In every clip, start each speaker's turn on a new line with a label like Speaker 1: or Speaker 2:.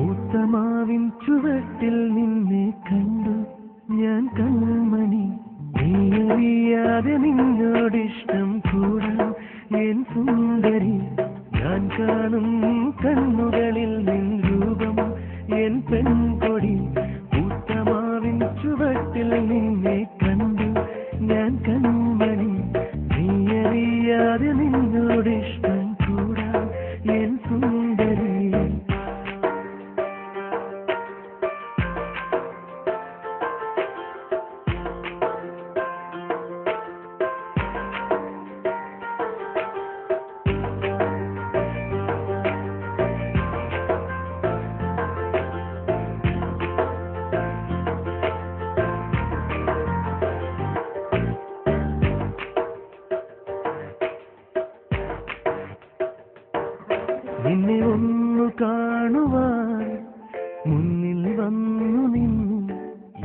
Speaker 1: ഉത്തമാവിൻ ചുവട്ടിൽ നിന്നെ കണ്ടു ഞാൻ കൺമണി, നീയറിയാതെ നിന്നോടിഷ്ടം കൂടാൻ എൻ സുന്ദരി. ഞാൻ കാണും കണ്ണുകളിൽ നിൻ രൂപം എൻ പെൺകൊടി. ഉത്തമാവിൻ ചുവട്ടിൽ നിന്നെ കണ്ടു ഞാൻ കൺമണി, നീയറിയാതെ നിന്നോടിഷ്ടം കൂടാൻ എൻ സുന്ദരി. നിന്നെ ഒന്നു കാണുവാൻ മുന്നിൽ വന്നു നിന്നു,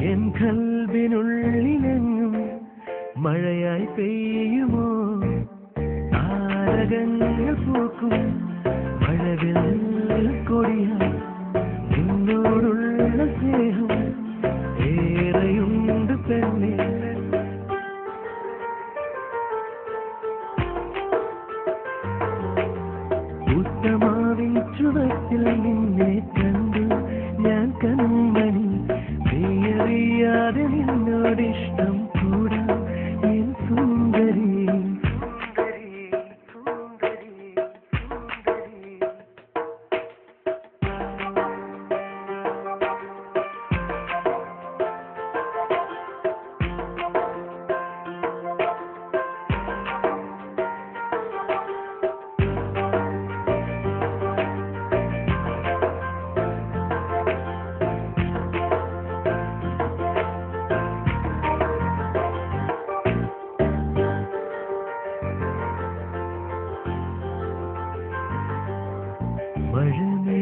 Speaker 1: എൻ കൽബിനുള്ളിലെങ്ങും മഴയായി പെയ്യുമോ? താരകങ്ങൾ പൂക്കും മഴവിൽ കൊടിയായി, നിന്നോടുള്ള സ്നേഹം ഏറെയുണ്ട് പെണ്ണേ. ഉത്തമാവിൻ ചുവട്ടിൽ നിന്നെ കണ്ടു ഞാൻ കൺമണി, നീയറിയാതെ നിന്നോടിഷ്ടം കൂടാൻ എൻ സുന്ദരി.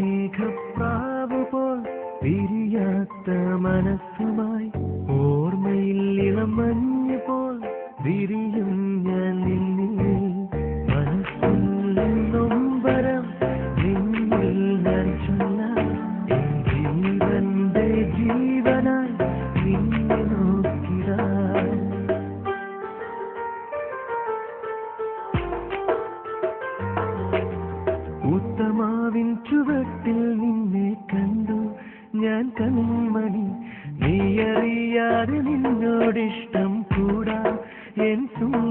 Speaker 1: മഴമേഘപ്രാവു പോൽ വിരിയാത്ത മനസ്സുമായി, ഓർമ്മയിൽ ഇളം മഞ്ഞ് പോൽ വിരിയും ഞാൻ നിന്നിൽ. മനസ്സിൽ നൊമ്പരം നിന്നിൽ ഞാൻ ചൊല്ലാം, എൻ ജീവന്റെ ജീവനായി നിന്നെ നോക്കിടാൻ. ഉത്തമാവിൻ ചുവട്ടിൽ നിന്നെ കണ്ടു ഞാൻ കൺമണി, നീയറിയാതെ നിന്നോടിഷ്ടം കൂടാൻ എൻ സുന്ദരി.